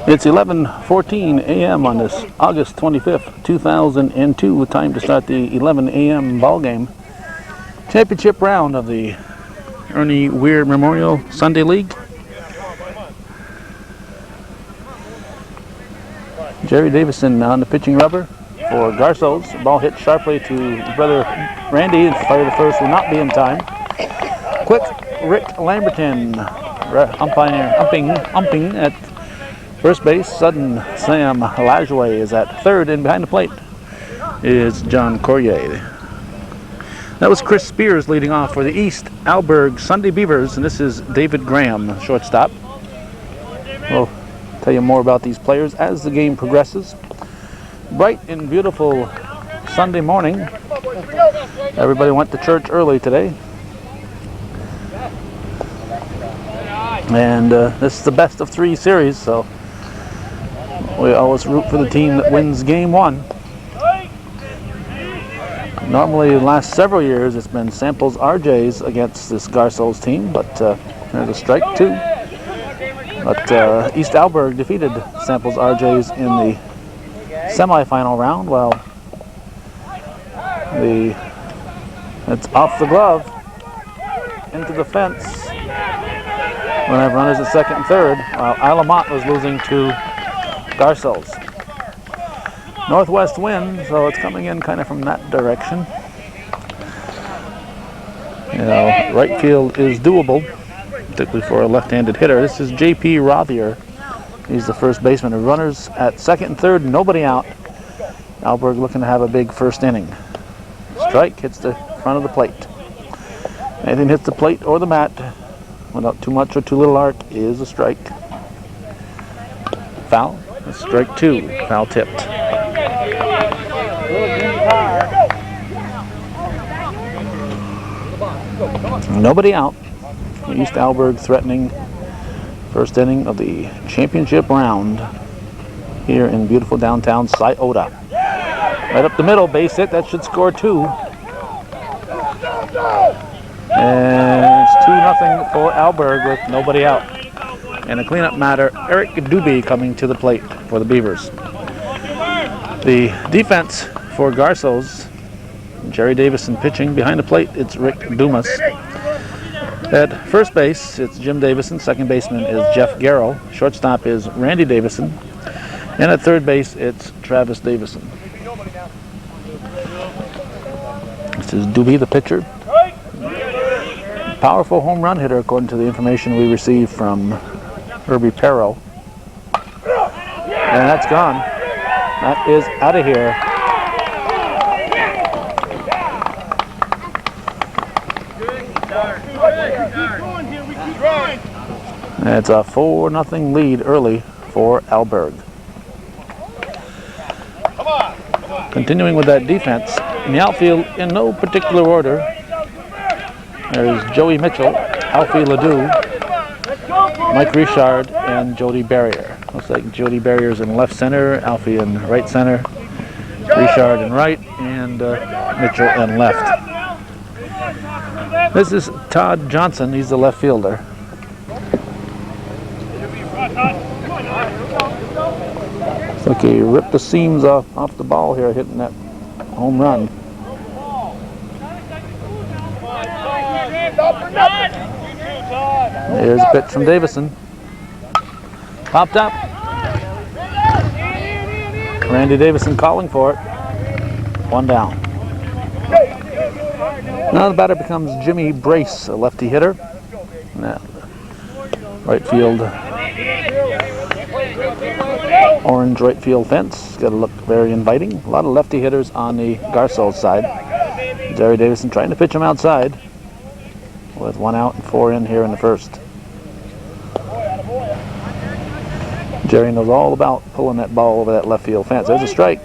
It's 11:14 a.m. on this August 25th, 2002. Time to start the 11 a.m. ball game. Championship round of the Ernie Weir Memorial Sunday League. Jerry Davison on the pitching rubber for Garceau's. The ball hit sharply to his brother Randy, and fire to first will not be in time. Quick Rick Lamberton umping at first base. Sudden Sam Lajoie is at third, and behind the plate is John Corrier. That was Chris Spears leading off for the East Alburgh Sunday Beavers, and this is David Graham, shortstop. We'll tell you more about these players as the game progresses. Bright and beautiful Sunday morning. Everybody went to church early today. And this is the best of 3 series, so we always root for the team that wins game 1. Normally, the last several years, it's been Samples RJs against this Garceau's team, but there's a strike 2. But East Alburgh defeated Samples RJs in the semifinal round. Well, it's off the glove into the fence when I have runners at second and third, while Alamont was losing to Garceau's. Northwest wind, so it's coming in kind of from that direction. You know, right field is doable, particularly for a left-handed hitter. This is J.P. Rothier. He's the first baseman. The runners at second and third, nobody out. Alburg looking to have a big first inning. Strike hits the front of the plate. Anything hits the plate or the mat without too much or too little arc is a strike. Foul. That's strike 2. Foul tipped. Nobody out. East Alburgh threatening first inning of the championship round here in beautiful downtown Scioto. Right up the middle, base hit. That should score 2. And it's 2-0 for Alburgh with nobody out. And a cleanup matter, Eric Doobie coming to the plate for the Beavers. The defense for Garceau's, Jerry Davison pitching. Behind the plate, it's Rick Dumas. At first base, it's Jim Davison. Second baseman is Jeff Garrow. Shortstop is Randy Davison. And at third base, it's Travis Davison. This is Doobie, the pitcher. Powerful home run hitter, according to the information we received from Herbie Perro. And that's gone. That is out of here. It's a 4-0 lead early for Alburgh. Continuing with that defense, in the outfield, in no particular order, there's Joey Mitchell, Alfie Ledoux, Mike Richard, and Jody Barrier. Looks like Jody Barrier's in left center, Alfie in right center, Richard in right, and Mitchell in left. This is Todd Johnson. He's the left fielder. Looks like he ripped the seams off the ball here, hitting that home run. Here's a pitch from Davison. Popped up. Randy Davison calling for it. 1 down. Now the batter becomes Jimmy Brace, a lefty hitter. Now, right field, orange right field fence. Got to look very inviting. A lot of lefty hitters on the Garceau side. Jerry Davison trying to pitch him outside with 1 out and 4 in here in the first. Jerry knows all about pulling that ball over that left field fence. There's a strike.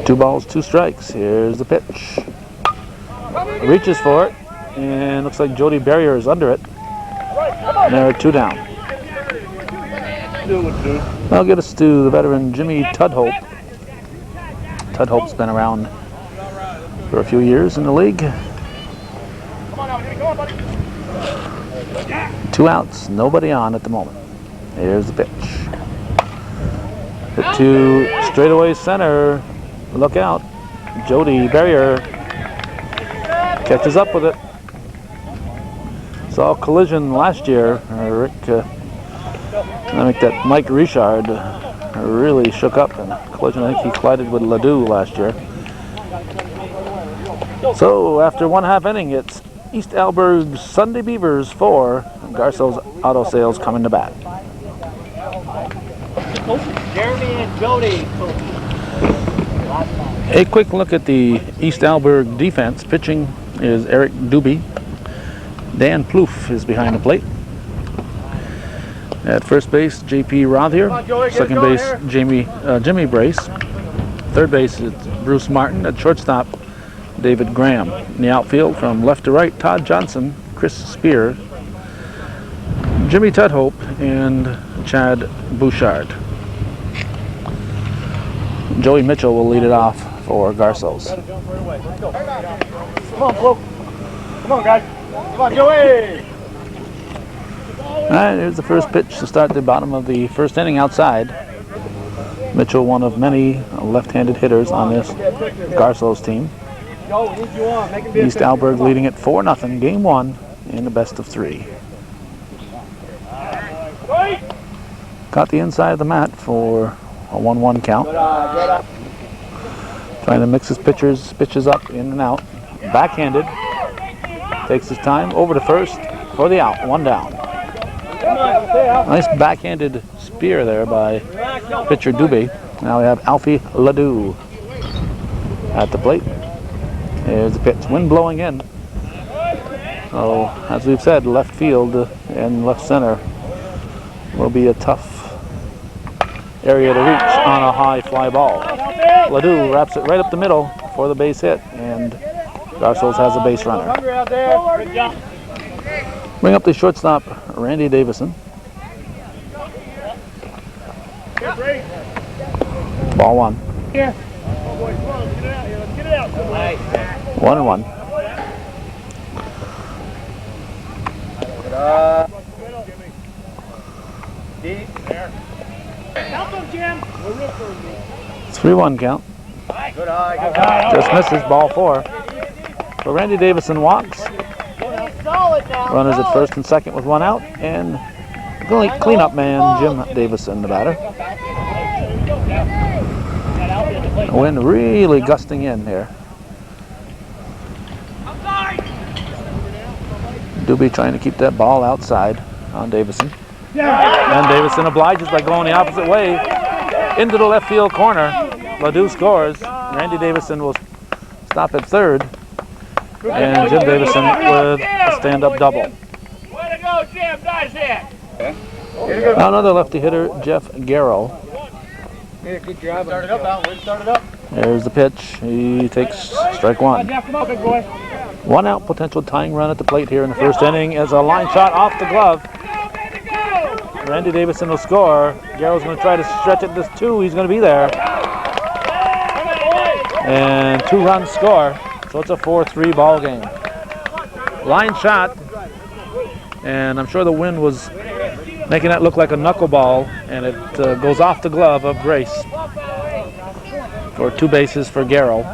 2 balls, 2 strikes. Here's the pitch. Reaches for it, and looks like Jody Barrier is under it. And they're 2 down. That'll get us to the veteran Jimmy Tudhope. Tudhope's been around for a few years in the league. 2 outs, nobody on at the moment. Here's the pitch. Hit to straightaway center. Look out. Jody Barrier catches up with it. Saw a collision last year. Rick, I think that Mike Richard really shook up in a collision. I think he collided with Ledoux last year. So after 1/2 inning, it's East Alburgh Sunday Beavers 4. Garceau's Auto Sales coming to bat. Jeremy and Jody. A quick look at the East Alburgh defense. Pitching is Eric Doobie. Dan Plouffe is behind the plate. At first base, J.P. Rothier. Second base, Jimmy Brace. Third base is Bruce Martin. At shortstop, David Graham. In the outfield, from left to right, Todd Johnson, Chris Spear, Jimmy Tudhope, and Chad Bouchard. Joey Mitchell will lead it off for Garceau's. Come on, Flo. Come on, guys. Come on, Joey. All right, here's the first pitch to start the bottom of the first inning outside. Mitchell, one of many left-handed hitters on this Garceau's team. East Alburgh leading it 4-0, game 1 in the best of 3. Caught the inside of the mat for a 1-1 count. Trying to mix his pitches up in and out. Backhanded. Takes his time over to first for the out. 1 down. Nice backhanded spear there by pitcher Doobie. Now we have Alfie Ledoux at the plate. There's the pitch. Wind blowing in. So, as we've said, left field and left center will be a tough area to reach on a high fly ball. Ledoux wraps it right up the middle for the base hit, and Garceau's has a base runner. Bring up the shortstop, Randy Davison. Ball 1. 1-1. It's 3-1 count. Just misses, ball 4. So Randy Davison walks. Runners at first and second with 1 out, and cleanup man Jim Davison, the batter. The wind really gusting in here. Doobie trying to keep that ball outside on Davison. And Davison obliges by going the opposite way into the left field corner. Ledoux scores. Randy Davison will stop at third. And Jim Davison with a stand-up double. Way to go, Jim. Nice hit. Now another lefty hitter, Jeff Garceau. Good job. Start it up, Al. Start it up. There's the pitch. He takes strike 1. Come on, big boy. 1 out, potential tying run at the plate here in the first inning as a line shot off the glove. Randy Davison will score. Garrow's going to try to stretch it to 2. He's going to be there. And 2-run score. So it's a 4-3 ball game. Line shot. And I'm sure the wind was making that look like a knuckleball. And it goes off the glove of Grace. For 2 bases for Garceau.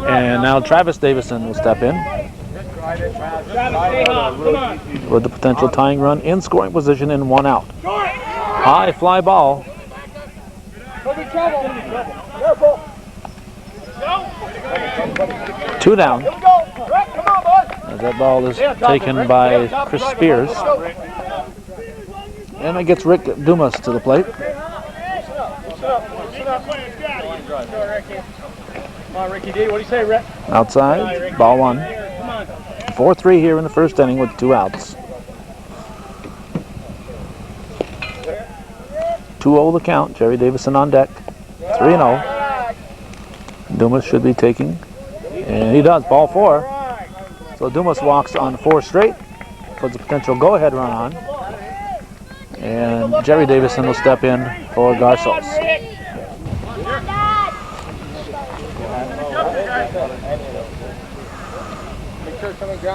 And now Travis Davison will step in with the potential tying run in scoring position in 1 out. High fly ball. 2 down. As that ball is taken by Chris Spears. And it gets Rick Dumas to the plate. Come on, Ricky D. What do you say, Rick? Outside, ball 1. 4-3 here in the first inning with 2 outs. 2-0 the count. Jerry Davison on deck. 3-0. Dumas should be taking, and he does. Ball 4. So Dumas walks on 4 straight. Puts a potential go-ahead run on. And Jerry Davison will step in for Garceau.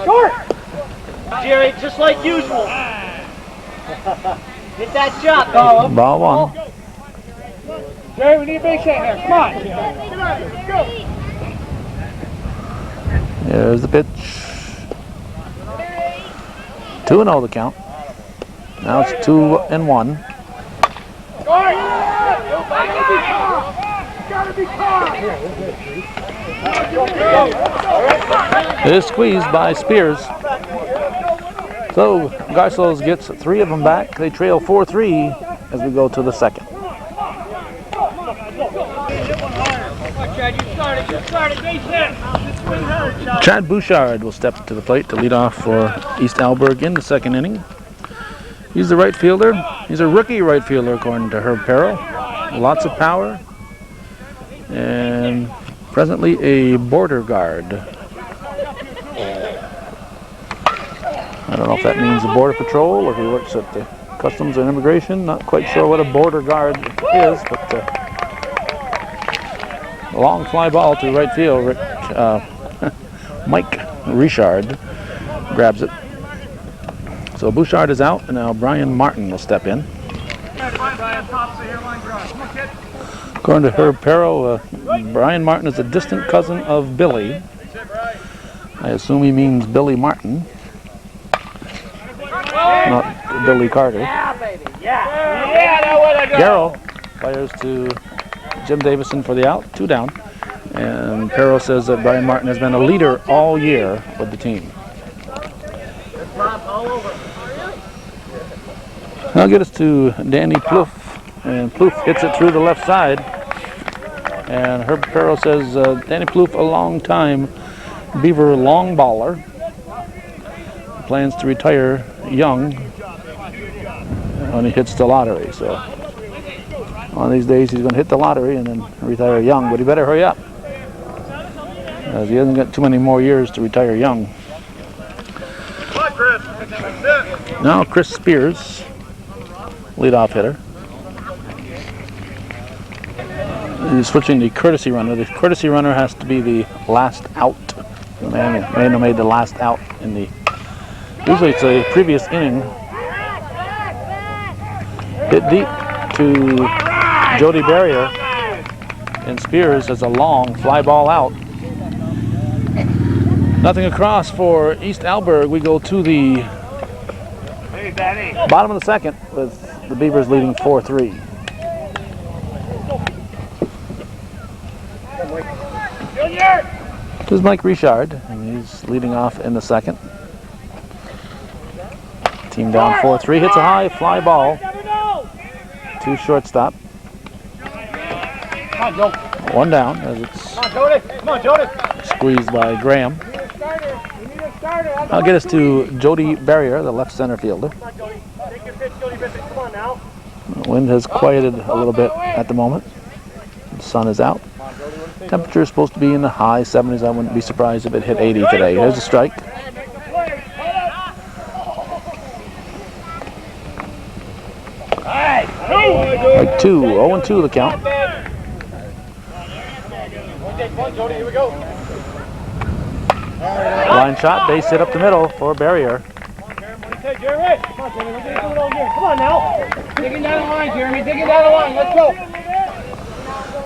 Short! Jerry, just like usual. Hit that shot, baby. Ball one. Jerry, we need a big shot here. Come on. There's the pitch. 2-0 the count. Now it's 2-1. It is squeezed by Spears. So Garceau gets 3 of them back. They trail 4-3 as we go to the second. Chad Bouchard will step to the plate to lead off for East Alburgh in the second inning. He's the right fielder. He's a rookie right fielder according to Herb Perro. Lots of power. And presently a border guard. I don't know if that means the border patrol or if he works at the Customs and Immigration. Not quite sure what a border guard is, but a long fly ball to right field. Mike Richard grabs it. So Bouchard is out, and now Brian Martin will step in. According to Herb Perro, Brian Martin is a distant cousin of Billy. I assume he means Billy Martin, not Billy Carter. Garceau fires to Jim Davison for the out, 2 down. And Perro says that Brian Martin has been a leader all year with the team. I'll get us to Danny Plouffe, and Plouffe hits it through the left side. And Herb Perro says Danny Plouffe, a long time Beaver long baller, plans to retire young when he hits the lottery. So one of these days he's going to hit the lottery and then retire young, but he better hurry up, as he hasn't got too many more years to retire young. Now Chris Spears, leadoff hitter. He's switching the courtesy runner. The courtesy runner has to be the last out. The man who made the last out in the, usually it's a previous inning. Hit deep to Jody Barrier, and Spears has a long fly ball out. Nothing across for East Alburgh. We go to the bottom of the second with the Beavers leading 4-3. This is Mike Richard, and he's leading off in the second. Team down 4-3, hits a high fly ball to shortstop. 1 down as it's squeezed by Graham. I'll get us to Jody Barrier, the left center fielder. The wind has quieted a little bit at the moment. The sun is out. Temperature is supposed to be in the high 70s. I wouldn't be surprised if it hit 80 today. There's a strike. Like 2, 0-2 the count. Line shot, base hit up the middle for Barrier. Come on now. Digging down the line, Jeremy. Digging down the line. Let's go.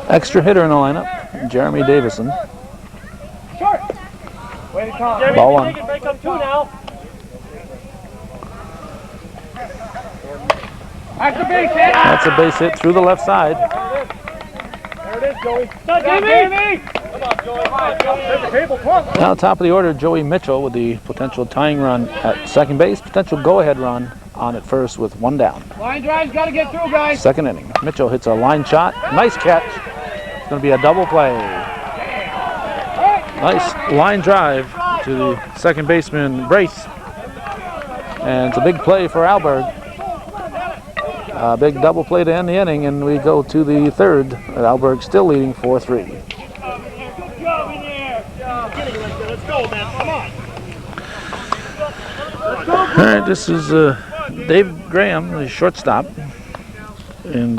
Extra hitter in the lineup, Jeremy Davison. Short. Way to come. Ball 1. Break up 2 now. That's a base hit. That's a base hit through the left side. There it is, Joey. Jamie! Come on, Joey. Come on, Joey. The table. Come on. Now top of the order, Joey Mitchell with the potential tying run at second base. Potential go-ahead run on at first with 1 down. Line drive's got to get through, guys. Second inning. Mitchell hits a line shot. Nice catch. It's going to be a double play. Nice line drive to the second baseman, Brace. And it's a big play for Alburgh. A big double play to end the inning, and we go to the third. Alburgh still leading 4-3. Good job in there. Let's go, man. Come on. All right, this is Dave Graham, the shortstop. And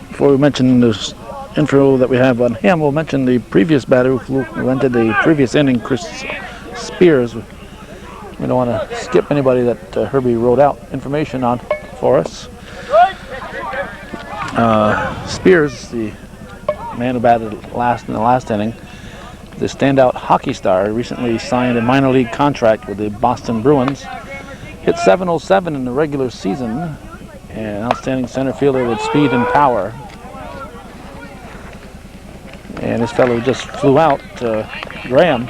before we mention this info that we have on him, we'll mention the previous batter who entered the previous inning, Chris Spears. We don't want to skip anybody that Herbie wrote out information on for us. Spears, the man who batted last in the last inning, the standout hockey star, recently signed a minor league contract with the Boston Bruins. Hit .707 in the regular season. And outstanding center fielder with speed and power. And this fellow just flew out, Graham.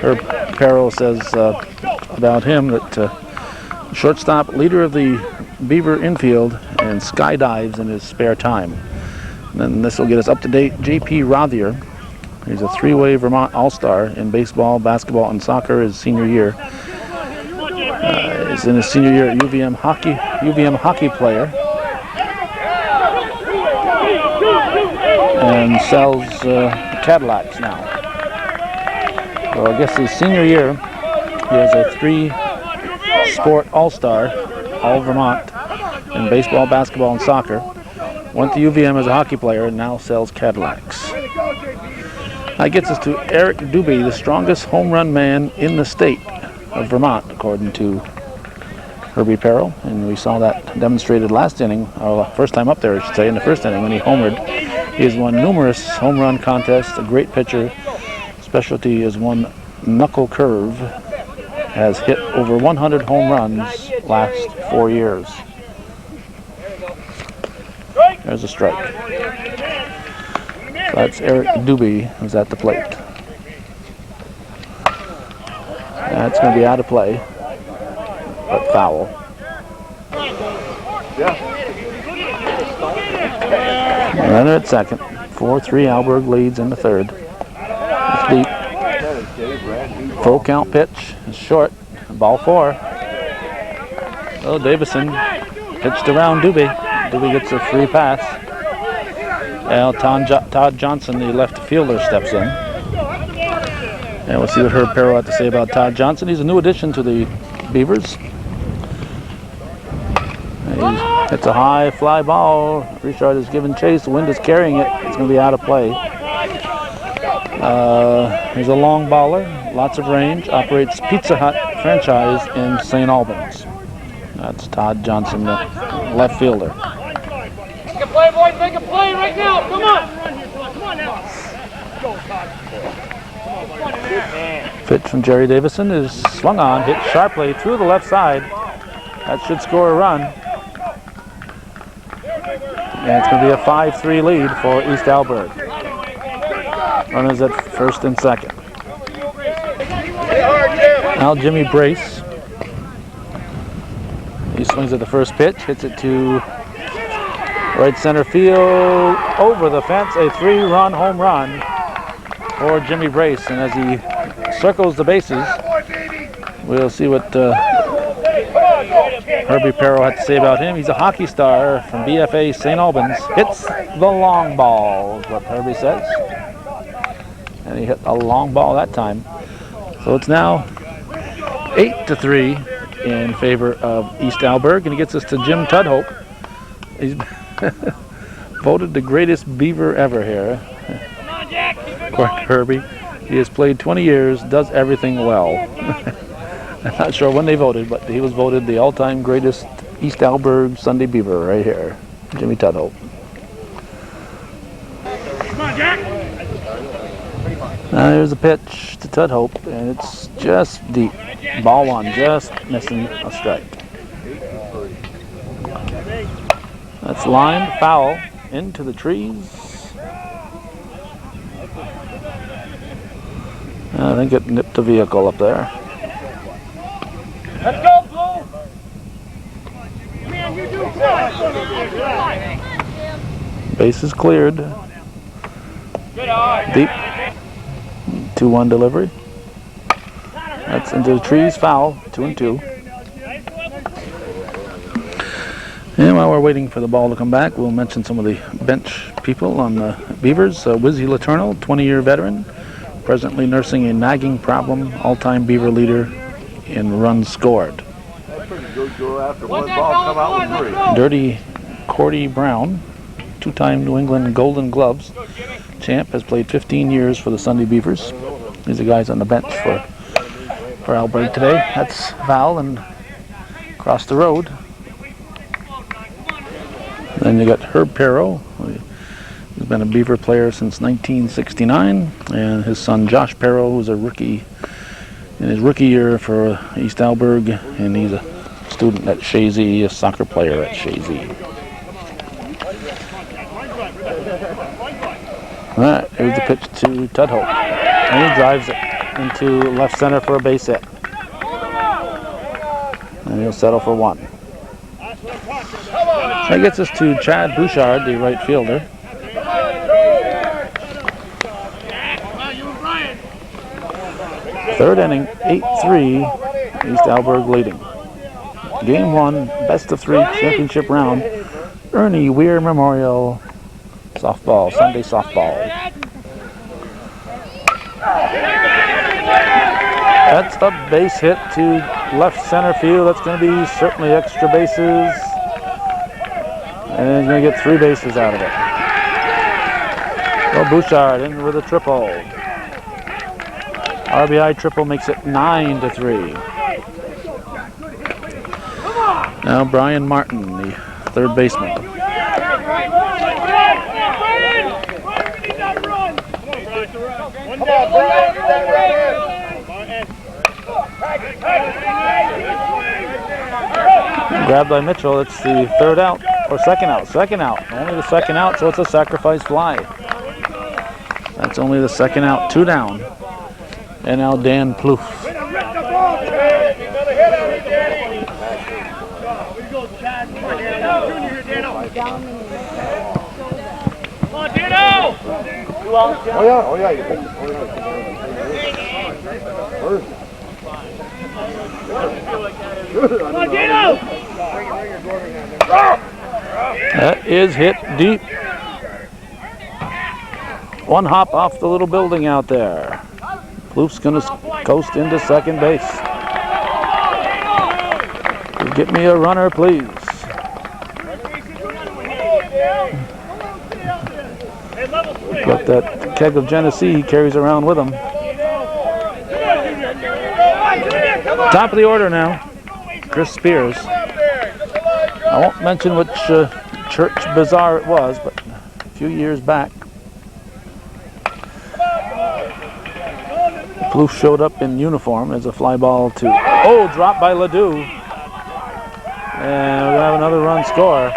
Herb Perro says about him that shortstop, leader of the Beaver infield, and skydives in his spare time. And then this will get us up to date. J.P. Rothier, he's a three-way Vermont All-Star in baseball, basketball, and soccer his senior year. He's in his senior year at UVM hockey player, and sells Cadillacs now. So I guess his senior year, he was a three-sport all-star, all Vermont, in baseball, basketball, and soccer. Went to UVM as a hockey player and now sells Cadillacs. That gets us to Eric Doobie, the strongest home run man in the state of Vermont, according to Herbie Perro, and we saw that demonstrated last inning, or first time up there, I should say, in the first inning when he homered. He has won numerous home run contests, a great pitcher. Specialty is one knuckle curve, has hit over 100 home runs last 4 years. There's a strike. So that's Eric Doobie, who's at the plate. That's going to be out of play, but foul. Runner at second. 4-3 Alburg leads in the third. It's deep. Full count pitch. It's short. Ball 4. Oh, Davison pitched around Doobie. Doobie gets a free pass. Well, Todd Johnson, the left fielder, steps in. And we'll see what Herb Perro had to say about Todd Johnson. He's a new addition to the Beavers. It's a high fly ball. Richard is giving chase. The wind is carrying it. It's going to be out of play. He's a long baller. Lots of range. Operates Pizza Hut franchise in St. Albans. That's Todd Johnson, the left fielder. Make a play, boys. Make a play right now. Come on. Come on now. Go, Todd. Pitch from Jerry Davison is swung on, hit sharply through the left side. That should score a run. And it's going to be a 5-3 lead for East Alburgh. Runners at first and second. Now Jimmy Brace. He swings at the first pitch, hits it to right center field, over the fence, a 3-run home run for Jimmy Brace. And as he circles the bases, we'll see what Herbie Perro had to say about him. He's a hockey star from BFA St. Albans. Hits the long ball, is what Herbie says. And he hit a long ball that time. So it's now 8-3 in favor of East Alburgh, and he gets us to Jim Tudhope. He's voted the greatest Beaver ever here. According to Herbie, he has played 20 years, does everything well. I'm not sure when they voted, but he was voted the all-time greatest East Alburgh Sunday Beaver right here, Jimmy Tudhope. Come on, Jack. Now there's a pitch to Tudhope, and it's just deep. Ball 1, just missing a strike. That's lined foul into the trees. I think it nipped the vehicle up there. Let's go, Blue. Man, you do good. Base is cleared. Good eye. Deep. 2-1 delivery. That's into the trees, foul. 2-2. And while we're waiting for the ball to come back, we'll mention some of the bench people on the Beavers. Wizzy Letourneau, 20-year veteran, presently nursing a nagging problem, all-time Beaver leader in runs scored. Dirty Cordy Brown, 2-time New England Golden Gloves champ, has played 15 years for the Sunday Beavers. He's the guys on the bench for for Alburg today. That's Val and across the road. Then you got Herb Perro. He's been a Beaver player since 1969, and his son Josh Perro, who's a rookie in his rookie year for East Alburgh, and he's a student at Shazy, a soccer player at Shazy. All right, here's the pitch to Tudhope, and he drives it into left center for a base hit, and he'll settle for one. That gets us to Chad Bouchard, the right fielder. Third inning, 8-3, East Alburgh leading. Game 1, best of 3 championship round, Ernie Weir Memorial softball, Sunday softball. That's a base hit to left center field. That's going to be certainly extra bases. And he's going to get 3 bases out of it. Well, Bouchard in with a triple. RBI triple makes it 9-3. Now Brian Martin, the third baseman. Grabbed by Mitchell. It's the third out, or second out. Second out. Only the second out, so it's a sacrifice fly. That's only the second out. 2 down. And now Dan Plouffe. That is hit deep. 1 hop off the little building out there. Plouffe's going to coast into second base. Get me a runner, please. Got that keg of Genesee he carries around with him. Top of the order now, Chris Spears. I won't mention which church bazaar it was, but a few years back, Plouffe showed up in uniform as a fly ball to, dropped by Ledoux. And we're gonna have another run score.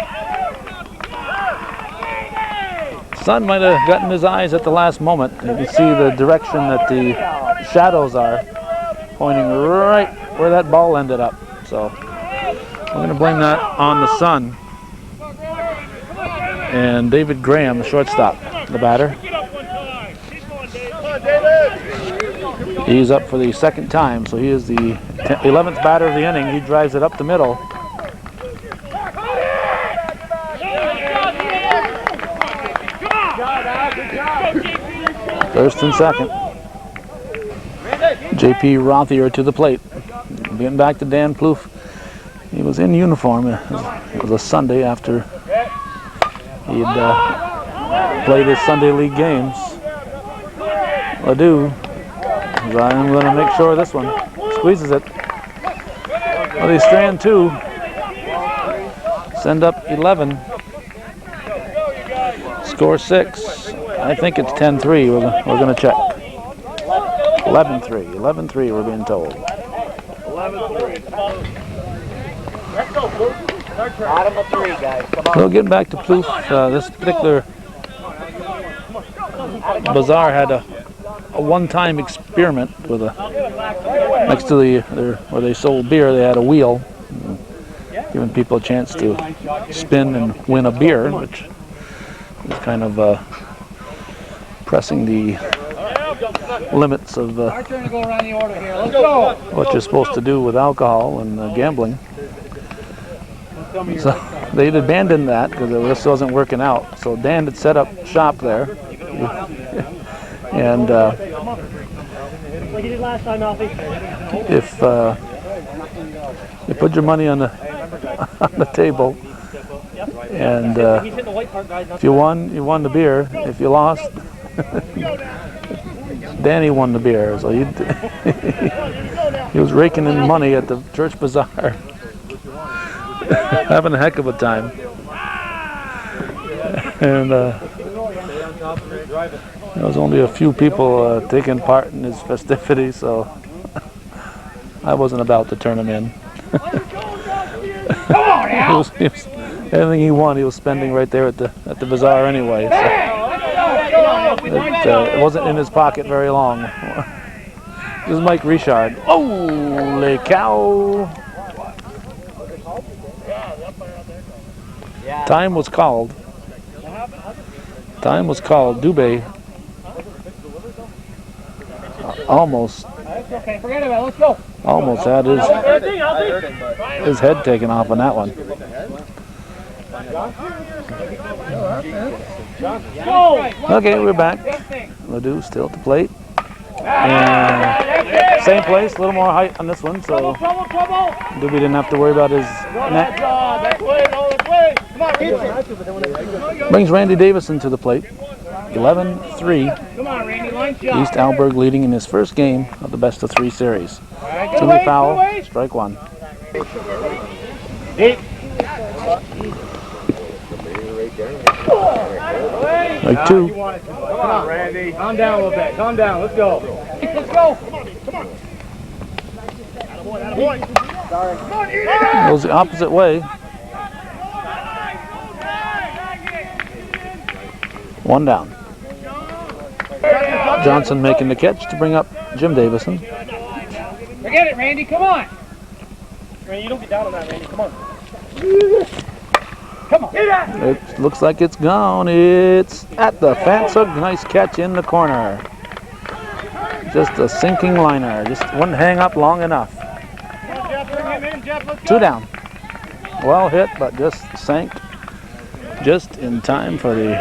Sun might have gotten his eyes at the last moment. You can see the direction that the shadows are, pointing right where that ball ended up. So we're gonna blame that on the sun. And David Graham, the shortstop, the batter. He's up for the second time, so he is the 11th batter of the inning. He drives it up the middle. First and second. J.P. Rothier to the plate. Getting back to Dan Plouffe. He was in uniform. It was a Sunday after he had played his Sunday league games. Ledoux. I'm going to make sure this one squeezes it. Well, they strand 2. Send up 11. Score 6. I think it's 10-3. We're going to check. 11-3. 11-3 we're being told. 11-3. Bottom of 3, guys. Come on. Well, getting back to Plouffe, this particular bazaar had a one-time experiment with next to where they sold beer, they had a wheel, giving people a chance to spin and win a beer, which is kind of pressing the limits of what you're supposed to do with alcohol and gambling. So they'd abandoned that because this wasn't working out. So Dan had set up shop there. And if you put your money on the table, and if you won the beer. If you lost, Danny won the beer. So He was raking in money at the church bazaar. Having a heck of a time. And there was only a few people taking part in his festivities, so I wasn't about to turn him in. Everything he won, he was spending right there at the bazaar anyway. So it wasn't in his pocket very long. This is Mike Richard. Holy cow! Time was called. Time was called. Dubé almost had his head taken off on that one. Okay, we're back. Ledoux still at the plate. And same place, a little more height on this one, so Dubé didn't have to worry about his neck. Brings Randy Davison to the plate. 11-3. East Alburgh leading in his first game of the best of 3 series. Two foul, strike one. Strike two. Come on, Randy. Calm down a little bit. Calm down. Let's go. Let's go. Come on. Goes the opposite way. One down. Johnson making the catch to bring up Jim Davison. Forget it, Randy. Come on. Randy, you don't get down on that, Randy. Come on. Come on. It looks like it's gone. It's at the fence. A nice catch in the corner. Just a sinking liner. Just wouldn't hang up long enough. Two down. Well hit, but just sank just in time for the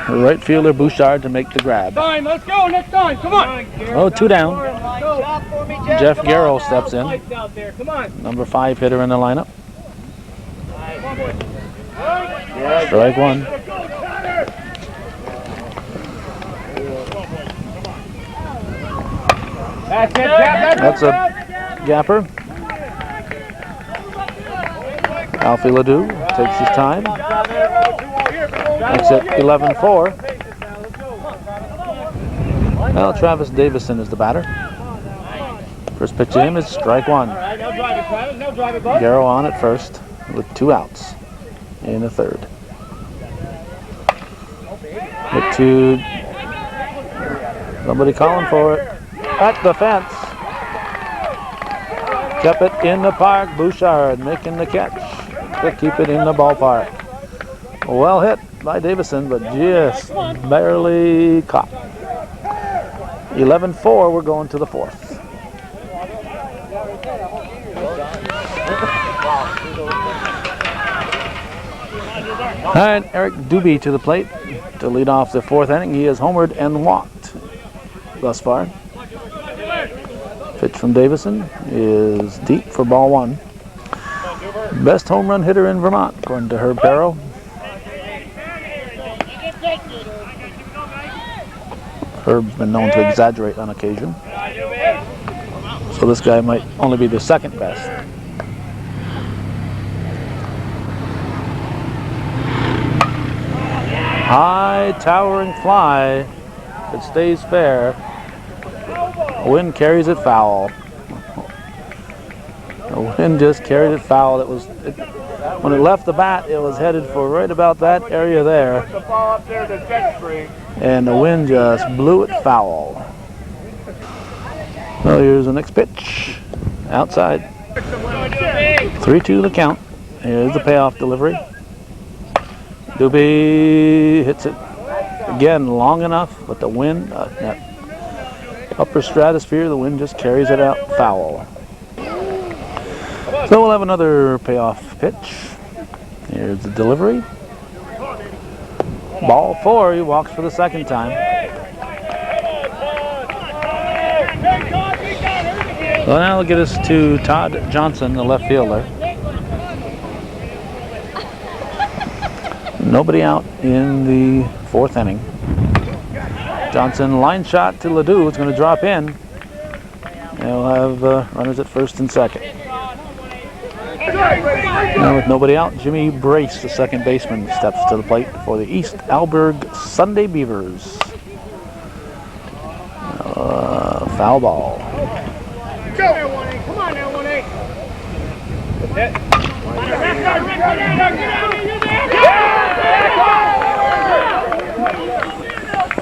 right fielder Bouchard to make the grab. Time, let's go, next time, come on. Oh, two down. Jeff Garceau steps in. Number 5 hitter in the lineup. Strike one. That's a gapper. Alfie Ledoux takes his time. Makes it 11-4. Well, Travis Davison is the batter. First pitch to him is strike one. Garceau on at first with 2 outs in the third. Hit to somebody calling for it. At the fence. Kept it in the park. Bouchard making the catch to keep it in the ballpark. Well hit by Davison, but just barely caught. 11-4, we're going to the 4th. All right, Eric Dubé to the plate to lead off the 4th inning. He has homered and walked thus far. Pitch from Davison is deep for ball 1. Best home run hitter in Vermont, according to Herb Barrow. Herb's been known to exaggerate on occasion. So this guy might only be the 2nd best. High towering fly. It stays fair. Wind carries it foul. The wind just carried it foul. When it left the bat, it was headed for right about that area there. And the wind just blew it foul. So here's the next pitch. Outside. 3-2 the count. Here's the payoff delivery. Dubé hits it again long enough, but the wind, that upper stratosphere, the wind just carries it out foul. So we'll have another payoff pitch. Here's the delivery. Ball 4, he walks for the 2nd time. So now we'll get us to Todd Johnson, the left fielder. Nobody out in the 4th inning. Johnson line shot to Ledoux. It's going to drop in. They'll have runners at first and second. Now with nobody out, Jimmy Brace, the second baseman, steps to the plate for the East Alburgh Sunday Beavers. Foul ball. Come on now, 1-8.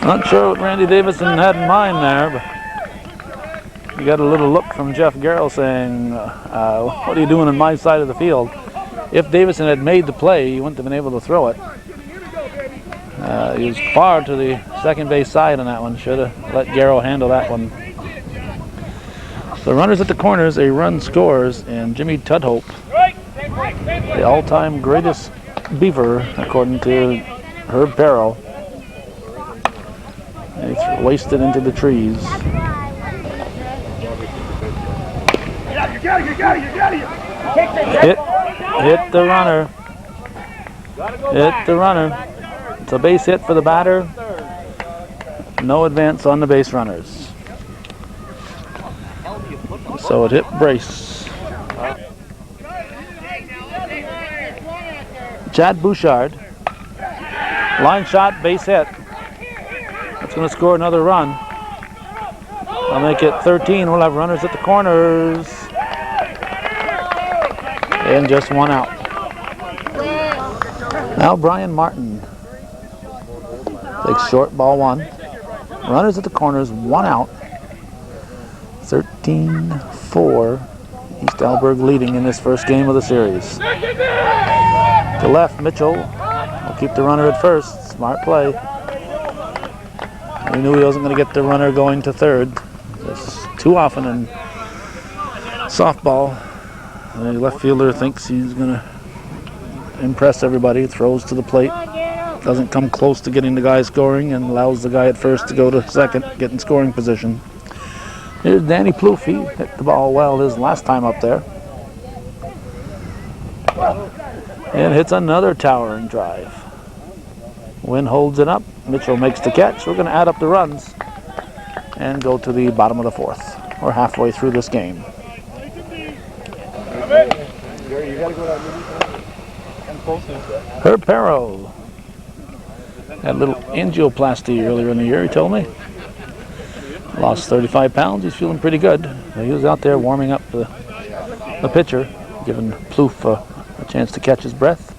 Not sure what Randy Davison had in mind there, but you got a little look from Jeff Garceau saying, what are you doing on my side of the field? If Davison had made the play, he wouldn't have been able to throw it. He was far to the second base side on that one. Should have let Garceau handle that one. The runners at the corners, a run scores, and Jimmy Tudhope, the all-time greatest Beaver, according to Herb Barrow. And he's wasted into the trees. Hit the runner. Hit the runner. It's a base hit for the batter. No advance on the base runners. So it hit Brace. Chad Bouchard. Line shot, base hit. That's going to score another run. I'll make it 13. We'll have runners at the corners. And just one out. Now Brian Martin takes short, ball one. Runners at the corners, one out. 13-4. East Alburgh leading in this first game of the series. To left, Mitchell will keep the runner at first. Smart play. He knew he wasn't going to get the runner going to third. It's too often in softball, the left fielder thinks he's going to impress everybody, throws to the plate, doesn't come close to getting the guy scoring, and allows the guy at first to go to second, get in scoring position. Here's Danny Plouffe. He hit the ball well his last time up there. And hits another towering drive. Wynn holds it up. Mitchell makes the catch. We're going to add up the runs and go to the bottom of the fourth. We're halfway through this game. Herb Barrow had a little angioplasty earlier in the year, he told me. Lost 35 pounds. He's feeling pretty good. He was out there warming up the pitcher, giving Plouffe a chance to catch his breath.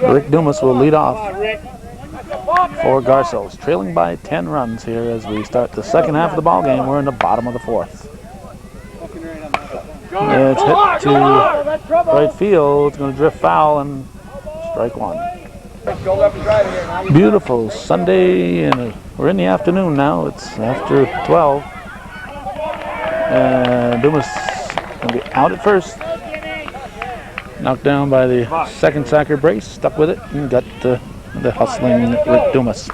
Rick Dumas will lead off for Garceau, trailing by 10 runs here as we start the second half of the ball game. We're in the bottom of the fourth. And it's hit to right field. It's going to drift foul and strike one. Beautiful Sunday, and we're in the afternoon now. It's after 12. Dumas going to be out at first. Knocked down by the second sacker Brace, stuck with it, and got the hustling Rick Dumas.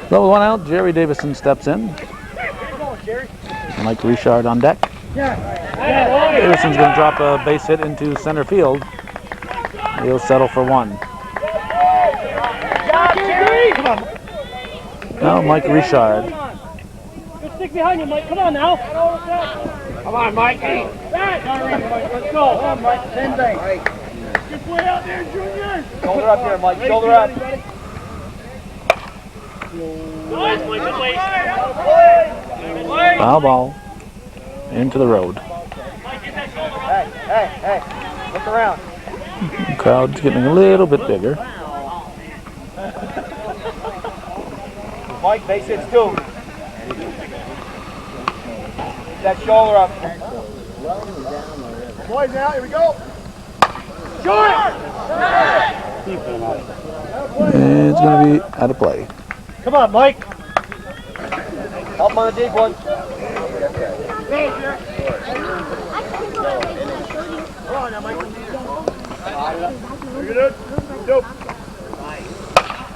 So with one out, Jerry Davison steps in. Mike Richard on deck. Davison's going to drop a base hit into center field. He'll settle for one. Now Mike Richard. Good stick behind you, Mike. Come on now. Come on, Mike. Let's go. Come on, Mike. Same thing. Good play out there, Junior. Shoulder up here, Mike. Shoulder up. Foul ball into the road. Hey. Look around. The crowd's getting a little bit bigger. Mike, base hits two. Keep that shoulder up. Boys out, here we go. Short! And it's going to be out of play. Come on, Mike. Help him on the deep one. Come on now, Mike.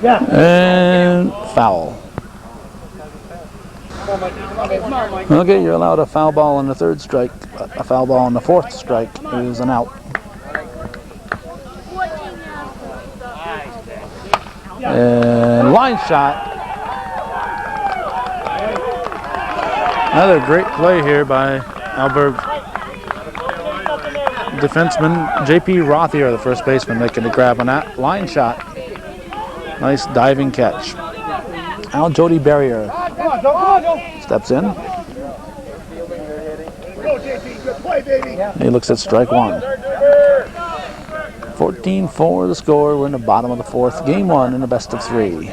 Yeah. And foul. Okay, you're allowed a foul ball on the third strike. A foul ball on the fourth strike is an out. And line shot. Another great play here by Alburg defenseman J.P. Rothier, the first baseman, making the grab on that line shot. Nice diving catch. Now Jody Barrier steps in. He looks at strike one. 14-4 the score. We're in the bottom of the fourth. Game one in the best of three.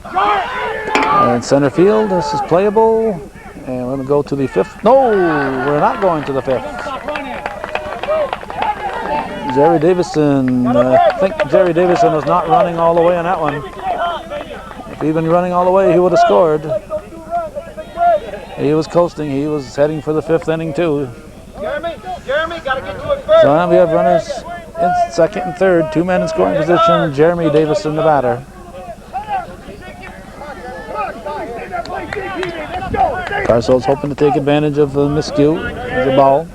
And center field, this is playable. And we're going to go to the fifth. No, we're not going to the fifth. Jerry Davison, I think Jerry Davison was not running all the way on that one. If he'd been running all the way, he would have scored. He was coasting. He was heading for the fifth inning too. Jeremy, gotta get to it first. So now we have runners in second and third. 2 men in scoring position. Jeremy Davison, the batter. Garceau's hoping to take advantage of the miscue of the ball.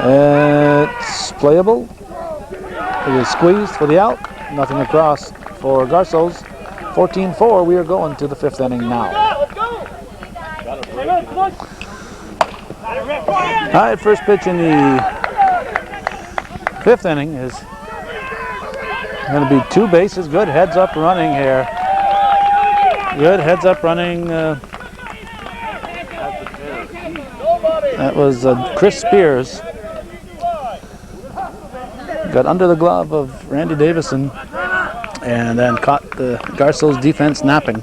It's playable. It is squeezed for the out. Nothing across for Garceau's. 14-4. We are going to the fifth inning now. All right, first pitch in the fifth inning is going to be 2 bases. Good heads up running here. Good heads up running. That was Chris Spears. Got under the glove of Randy Davison and then caught the Garceau's defense napping.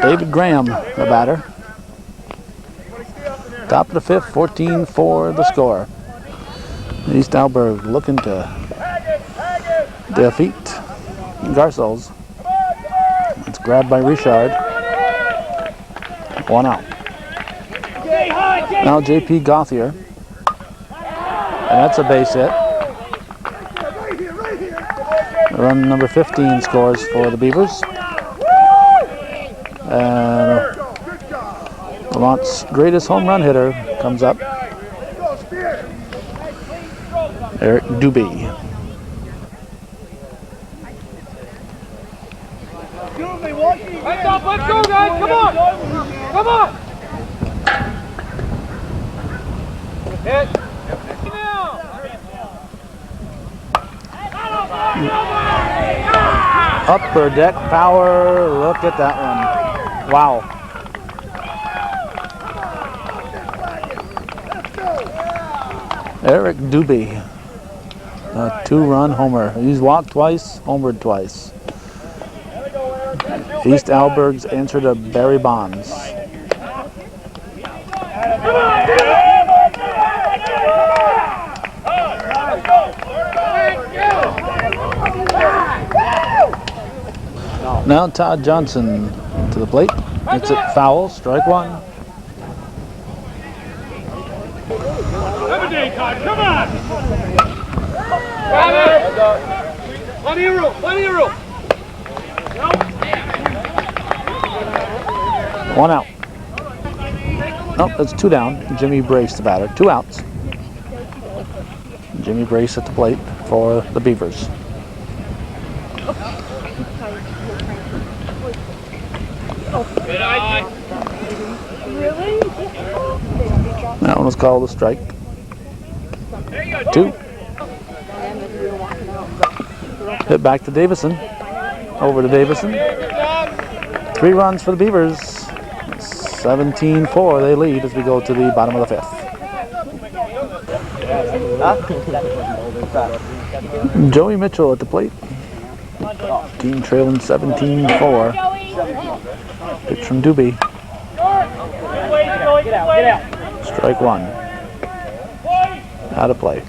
David Graham, the batter. Top of the fifth, 14-4 the score. East Alburgh looking to defeat Garceau's. It's grabbed by Richard. 1 out. Now J.P. Gauthier. And that's a base hit. Run number 15 scores for the Beavers. And Vermont's greatest home run hitter comes up. Eric Doobie. Let's go, guys! Come on! Come on! Hit! Upper deck power. Look at that one. Wow. Eric Doobie. A 2-run homer. He's walked twice, homered twice. East Alburgh's answer to Barry Bonds. Now Todd Johnson to the plate. It's it foul, strike one. Come on! Grab it! Plenty of room, plenty of room. 1 out. Nope, that's 2 down. Jimmy Brace, the batter. 2 outs. Jimmy Brace at the plate for the Beavers. Good eye. Really? That one was called a strike. 2. Hit back to Davison. Over to Davison. 3 runs for the Beavers. 17-4 they lead as we go to the bottom of the fifth. Joey Mitchell at the plate. Team trailing 17-4. Pitch from Doobie. Strike 1. Out of play.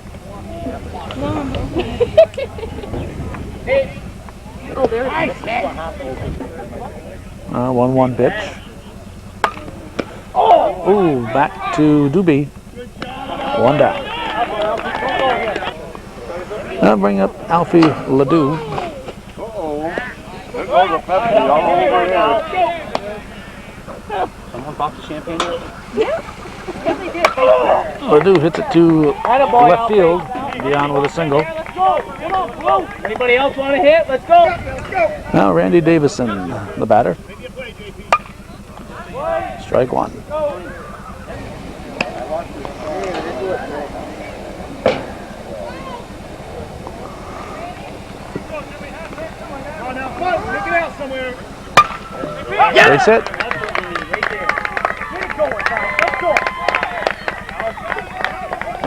Oh, there it is. 1-1 pitch. Ooh, back to Doobie. 1 down. Now bring up Alfie Ledoux. Someone popped the champagne? Ledoux hits it to left field. Beyond with a single. Anybody else want to hit? Let's go. Now Randy Davison, the batter. Strike one. Base hit.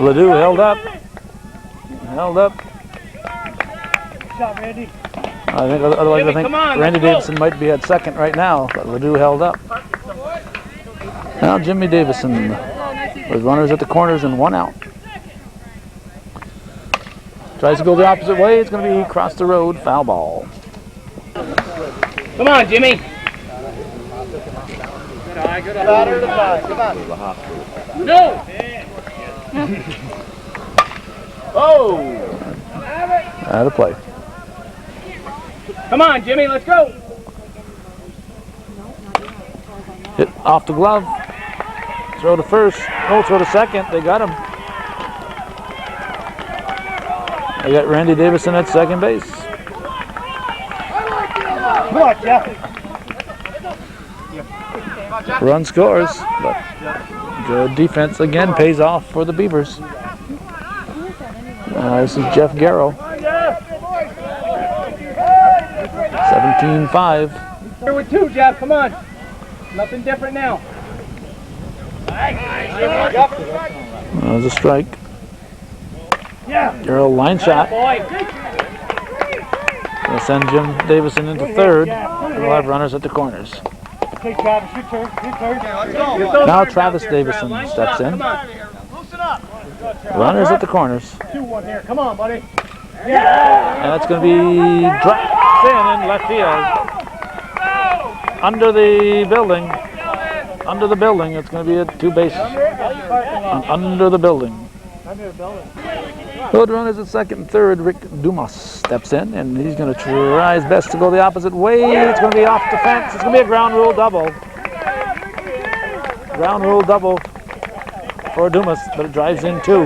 Ledoux held up. Held up. Randy. I think otherwise I think Randy Davison might be at second right now, but Ledoux held up. Now Jimmy Davison with runners at the corners and one out. Tries to go the opposite way. It's going to be across the road, foul ball. Come on, Jimmy. Good eye. Come on. No. Oh. Out of play. Come on, Jimmy. Let's go. Hit off the glove. Throw to first. No, throw to second. They got him. They got Randy Davison at second base. Come on, Jeff. Run scores, but good defense again pays off for the Beavers. This is Jeff Garceau. 17-5. Here with two, Jeff. Come on. Nothing different now. There's a strike. Yeah. Garceau line shot. Gonna send Jim Davison into third. We'll have runners at the corners. Okay, Travis, your turn. Let's go. Now Travis Davison steps in. Runners at the corners. 2-1 here. Come on, buddy. And that's going to be dropped in left field. Under the building. Under the building. It's going to be at two bases. Under the building. Both runners at second and third. Rick Dumas steps in, and he's going to try his best to go the opposite way. It's going to be off the fence. It's going to be a ground rule double. Ground rule double for Dumas, but it drives in two.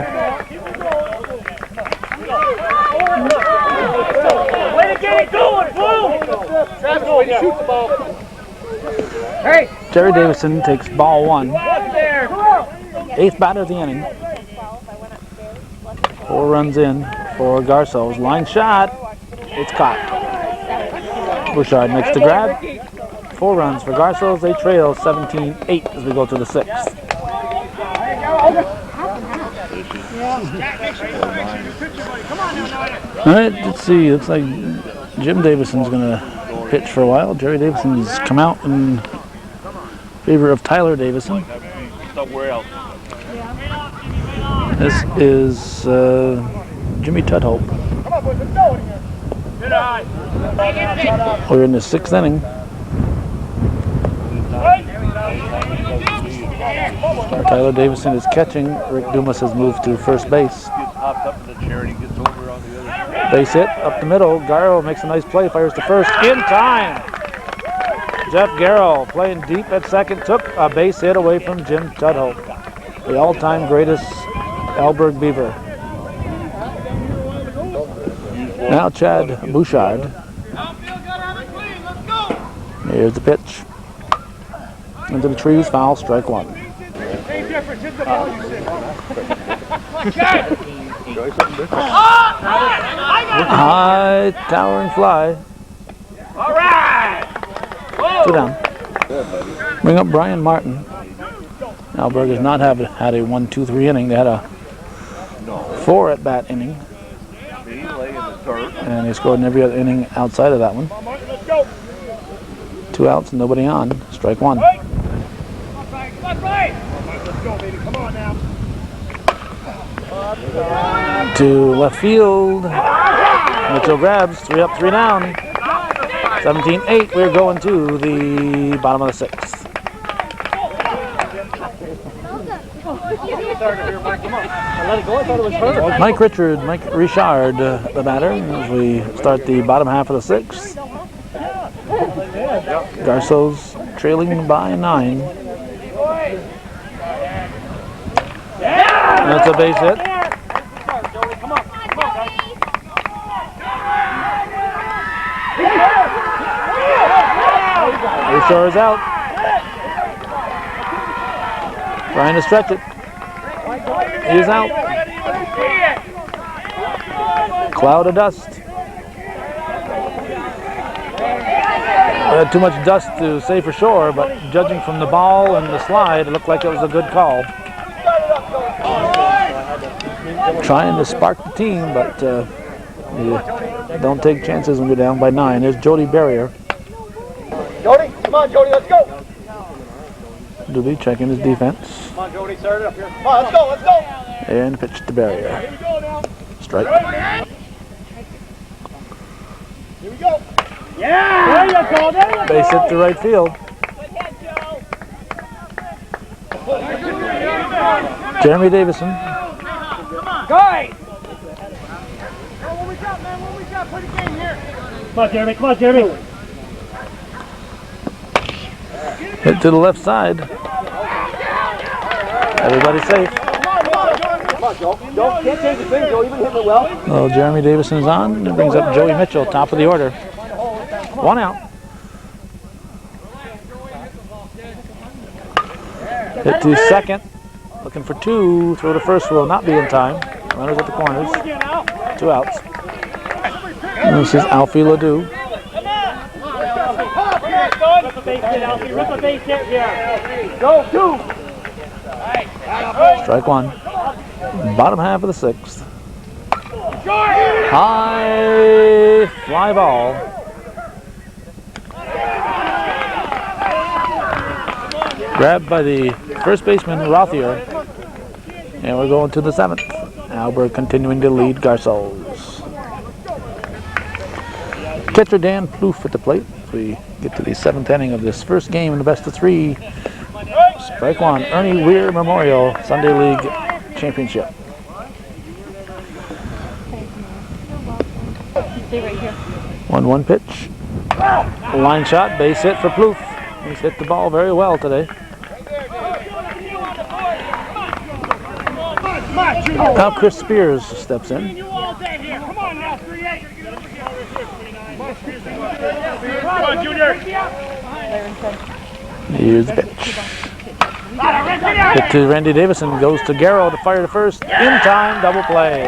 Way to get it going, Blue! Shoot the ball. Hey! Jerry Davison takes ball one. Eighth batter of the inning. 4 runs in for Garceau's line shot. It's caught. Bouchard makes the grab. 4 runs for Garceau's. They trail 17-8 as we go to the 6th. All right, let's see. Looks like Jim Davison's going to pitch for a while. Jerry Davison's come out in favor of Tyler Davison. This is Jimmy Tudhope. We're in the 6th inning. Tyler Davison is catching. Rick Dumas has moved to first base. Base hit up the middle. Garceau makes a nice play, fires to first in time. Jeff Garceau playing deep at second took a base hit away from Jim Tudhope, the all-time greatest Alburgh Beaver. Now Chad Bouchard. Here's the pitch. Into the trees, foul, strike one. High towering fly. All right. 2 down. Bring up Brian Martin. Alburg has not had a 1-2-3 inning. They had a 4 at bat inning. And they scored in every other inning outside of that one. 2 outs, nobody on. Strike one. To left field. Mitchell grabs. 3 up, 3 down. 17-8. We're going to the bottom of the 6th. Mike Richard, Mike Richard, the batter, as we start the bottom half of the 6th. Garceau's trailing by 9. That's a base hit. Safershore is out. Trying to stretch it. He is out. Cloud of dust. Too much dust to Safershore, but judging from the ball and the slide, it looked like it was a good call. Trying to spark the team, but you don't take chances when you're down by 9. There's Jody Barrier. Jody, come on, Jody, let's go. Doobie checking his defense. Come on, Jody, start it up here. Come on, let's go, let's go. And pitch to Barrier. Here we go now. Strike. Here we go. Yeah! There you go, there you go! Base hit to right field. Jeremy Davison. Guys! What we got, man? What we got? Put a game here. Come on, Jeremy. Come on, Jeremy. Hit to the left side. Everybody's safe. Come on, Joe. Joe, can't change the thing, Joe. You've been hitting it well. Well, Jeremy Davison is on. It brings up Joey Mitchell, top of the order. 1 out. Hit to second. Looking for 2. Throw to first will not be in time. Runners at the corners. 2 outs. And this is Alfie Ledoux. Rip a base hit here. Go, 2. Strike 1. Bottom half of the 6th. High fly ball. Grabbed by the first baseman, Rothier. And we're going to the 7th. Alburg continuing to lead Garceau's. Catcher Dan Plouffe at the plate. We get to the 7th inning of this first game in the best of 3. Strike 1. Ernie Weir Memorial Sunday League Championship. Stay right here. 1-1 pitch. Line shot, base hit for Plouffe. He's hit the ball very well today. Now Chris Spears steps in. Come on now, 3-8. Come on, Junior. Here's the pitch. Hit to Randy Davison. Goes to Garceau to fire to first. In time, double play.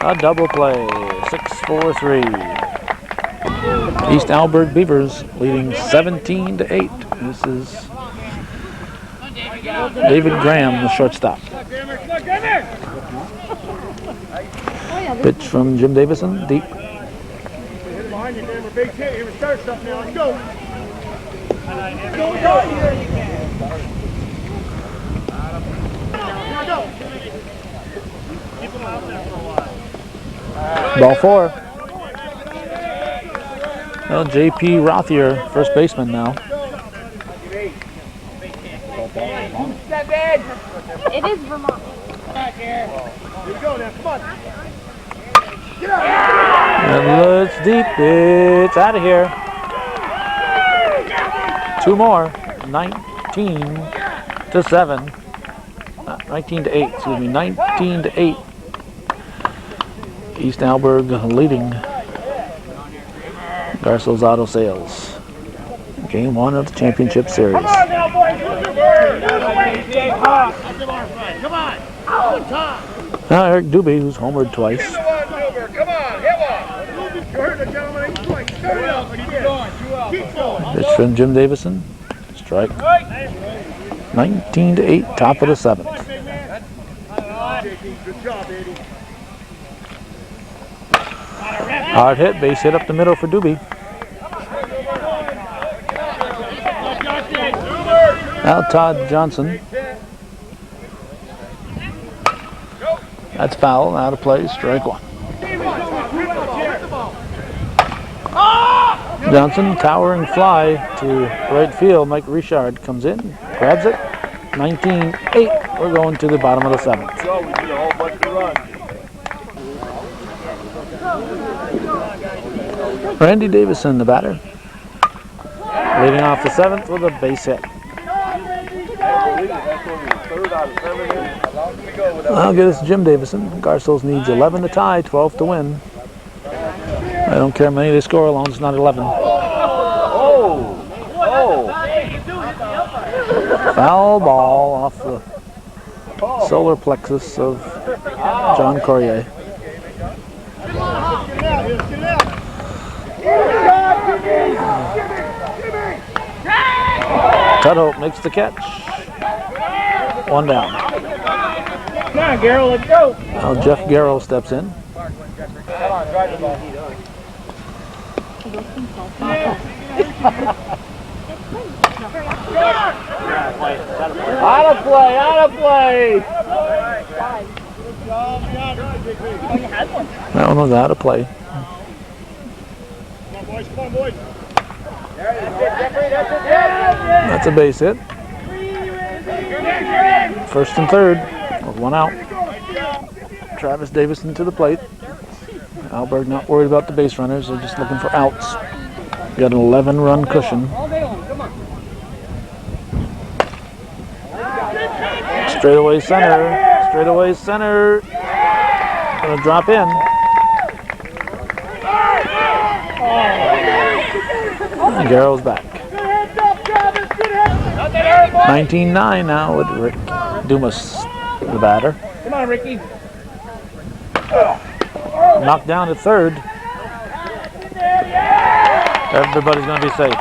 A double play. 6-4-3. East Alburgh Beavers leading 17-8. This is David Graham, the shortstop. Pitch from Jim Davison, deep. Behind you, man. We're big hit. Here we start something now. Let's go. Ball 4. Well, J.P. Rothier, first baseman now. It is Vermont. Here we go now. Come on. And it's deep. It's out of here. 2 more. 19-7. 19-8. Excuse me. 19-8. East Alburgh leading Garceau's Auto Sales. Game 1 of the championship series. Come on now, boys. Come on. Now Eric Doobie, who's homered twice. Come on, Wilbur. Come on. Hit one. You heard the gentleman. He's like, start it up. Keep going. Keep going. Pitch from Jim Davison. Strike. 19-8, top of the 7th. Good job, baby. Hard hit, base hit up the middle for Doobie. Now Todd Johnson. That's foul, out of play, strike 1. Johnson, towering fly to right field. Mike Richard comes in, grabs it. 19-8, we're going to the bottom of the 7th. So we did a whole bunch of runs. Randy Davison, the batter. Leading off the 7th with a base hit. I'll get us Jim Davison. Garceau's needs 11 to tie, 12 to win. I don't care how many they score, as long as it's not 11. Oh, Foul ball off the solar plexus of John Corrier. Tudhope makes the catch. One down. Come on, Garceau, let's go. Now Jeff Garceau steps in. Come on, drive the ball. Out of play, out of play. That one was out of play. Come on, boys, come on, boys. That's a base hit. First and third with one out. Travis Davison to the plate. Alburg not worried about the base runners. They're just looking for outs. Got an 11-run cushion. Straightaway center. Straightaway center. Gonna drop in. And Garrow's back. 19-9 now with Rick Dumas, the batter. Come on, Ricky. Knocked down at third. Everybody's going to be safe.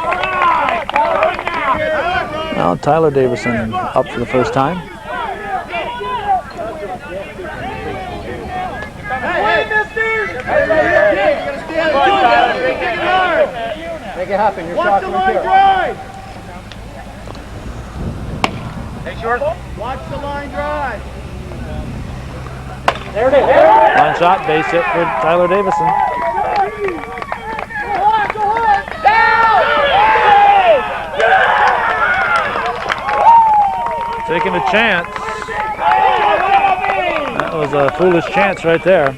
Now Tyler Davison up for the first time. Make it happen. Your shot's right here. Make sure. Watch the line drive. There it is. Line shot, base hit for Tyler Davison. Taking a chance. That was a foolish chance right there.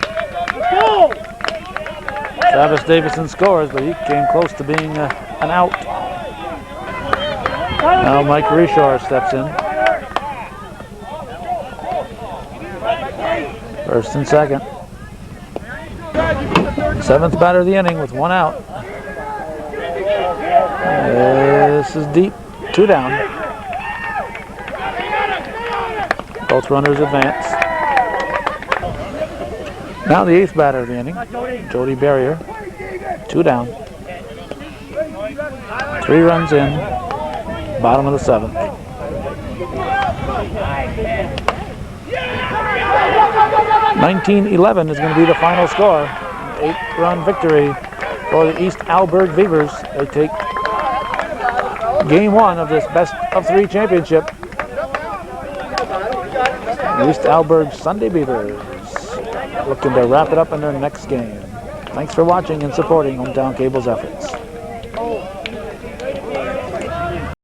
Travis Davison scores, but he came close to being an out. Now Mike Reshore steps in. First and second. Seventh batter of the inning with one out. This is deep. Two down. Both runners advance. Now the eighth batter of the inning, Jody Barrier. Two down. 3 runs in. Bottom of the seventh. 19-11 is going to be the final score. An 8-run victory for the East Alburgh Beavers. They take game 1 of this best of 3 championship. East Alburgh Sunday Beavers looking to wrap it up in their next game. Thanks for watching and supporting Hometown Cable's efforts.